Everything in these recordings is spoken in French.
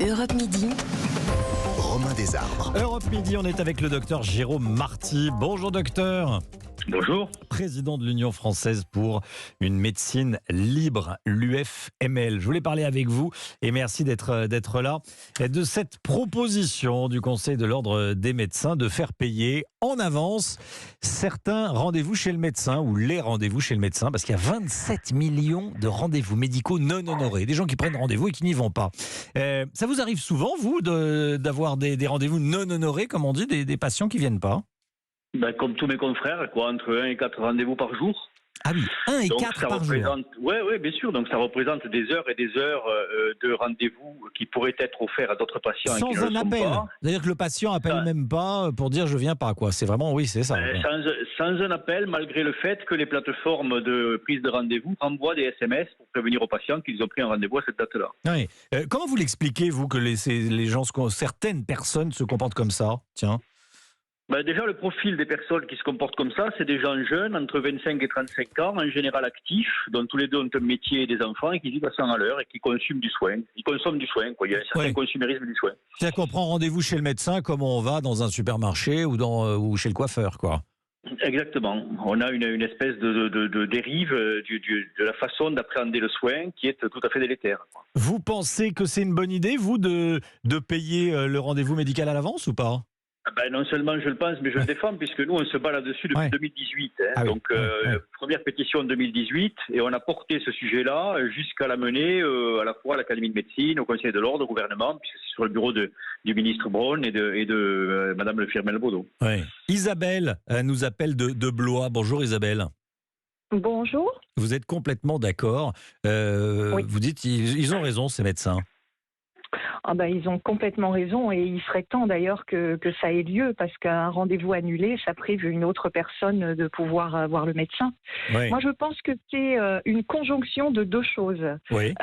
Europe Midi. Romain Desarbres. Europe Midi, on est avec le docteur Jérôme Marty. Bonjour docteur. Bonjour. Président de l'Union française pour une médecine libre, l'UFML. Je voulais parler avec vous et merci d'être là, de cette proposition du Conseil de l'Ordre des médecins de faire payer en avance certains rendez-vous chez le médecin ou les rendez-vous chez le médecin, parce qu'il y a 27 millions de rendez-vous médicaux non honorés, des gens qui prennent rendez-vous et qui n'y vont pas. Ça vous arrive souvent, vous, d'avoir des rendez-vous non honorés, comme on dit, des patients qui ne viennent pas? Comme tous mes confrères, entre 1 et 4 rendez-vous par jour. Ah oui, 1 et Donc, 4 par jour. Oui, bien sûr. Donc ça représente des heures et des heures de rendez-vous qui pourraient être offerts à d'autres patients. Sans qui ne le un sont appel. pas. C'est-à-dire que le patient appelle même pas pour dire je viens pas, quoi. C'est vraiment, oui, c'est ça. Sans un appel, malgré le fait que les plateformes de prise de rendez-vous envoient des SMS pour prévenir aux patients qu'ils ont pris un rendez-vous à cette date-là. Oui. Comment vous l'expliquez, vous, que les gens, certaines personnes se comportent comme ça? Tiens. Déjà, le profil des personnes qui se comportent comme ça, c'est des gens jeunes, entre 25 et 35 ans, en général actifs, dont tous les deux ont un métier et des enfants, et qui vivent à 100 à l'heure et qui consomment du soin. Ils consomment du soin, quoi. Il y a un certain consumérisme du soin. C'est-à-dire qu'on prend rendez-vous chez le médecin comme on va dans un supermarché ou chez le coiffeur, quoi. Exactement. On a une espèce de dérive de la façon d'appréhender le soin qui est tout à fait délétère. Vous pensez que c'est une bonne idée, vous, de payer le rendez-vous médical à l'avance ou pas? Non seulement je le pense, mais je le défends, puisque nous, on se bat là-dessus depuis 2018. Première pétition en 2018, et on a porté ce sujet-là jusqu'à la mener à la fois à l'Académie de médecine, au Conseil de l'Ordre, au gouvernement, puisque c'est sur le bureau du ministre Braun et de Madame Le Firmel-Baudot. Oui. Isabelle nous appelle de Blois. Bonjour Isabelle. Bonjour. Vous êtes complètement d'accord. Vous dites ils ont raison, ces médecins. Ils ont complètement raison et il serait temps d'ailleurs que ça ait lieu, parce qu'un rendez-vous annulé, ça prive une autre personne de pouvoir voir le médecin. Oui. Moi, je pense que c'est une conjonction de deux choses. Oui.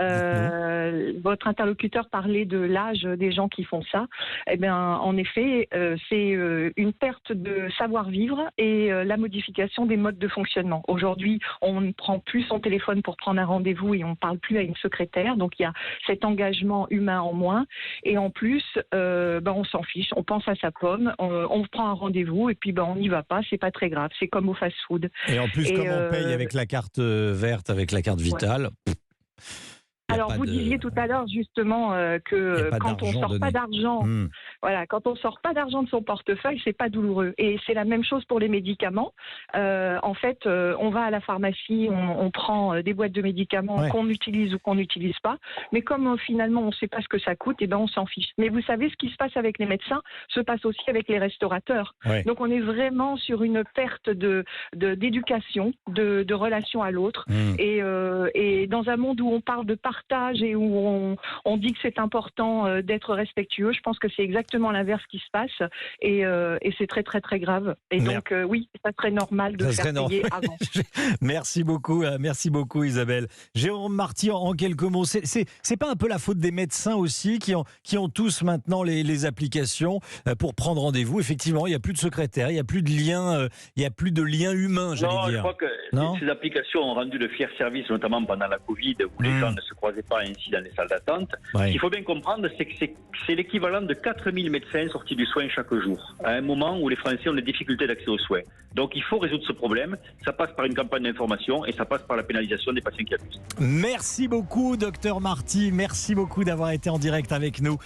Votre interlocuteur parlait de l'âge des gens qui font ça. En effet, c'est une perte de savoir-vivre et la modification des modes de fonctionnement. Aujourd'hui, on ne prend plus son téléphone pour prendre un rendez-vous et on ne parle plus à une secrétaire. Donc, il y a cet engagement humain en moins. Et en plus, on s'en fiche, on pense à sa pomme, on prend un rendez-vous et puis on n'y va pas, c'est pas très grave, c'est comme au fast-food. Et en plus, comme on paye avec la carte verte, avec la carte vitale... Alors, vous disiez tout à l'heure justement que quand on sort pas d'argent, quand on sort pas d'argent de son portefeuille, c'est pas douloureux. Et c'est la même chose pour les médicaments. En fait, on va à la pharmacie, on prend des boîtes de médicaments qu'on utilise ou qu'on n'utilise pas. Mais comme finalement on ne sait pas ce que ça coûte, on s'en fiche. Mais vous savez, ce qui se passe avec les médecins se passe aussi avec les restaurateurs. Ouais. Donc on est vraiment sur une perte d'éducation, de relation à l'autre. Et dans un monde où on parle de partage et où on dit que c'est important d'être respectueux, je pense que c'est exactement l'inverse qui se passe et c'est très très très grave. Et donc oui, ça serait normal de faire payer avant. Merci beaucoup Isabelle. Jérôme Marty, en quelques mots, c'est pas un peu la faute des médecins aussi qui ont tous maintenant les applications pour prendre rendez-vous? Effectivement, il n'y a plus de secrétaire, il n'y a plus de lien humain, j'allais dire. Je crois que ces applications ont rendu le fier service, notamment pendant la Covid, où les gens ne se croisaient pas ainsi dans les salles d'attente. Ce qu'il faut bien comprendre, c'est que c'est l'équivalent de 4000 médecins sortis du soin chaque jour, à un moment où les Français ont des difficultés d'accès aux soins. Donc il faut résoudre ce problème. Ça passe par une campagne d'information et ça passe par la pénalisation des patients qui abusent. Merci beaucoup, docteur Marty. Merci beaucoup d'avoir été en direct avec nous.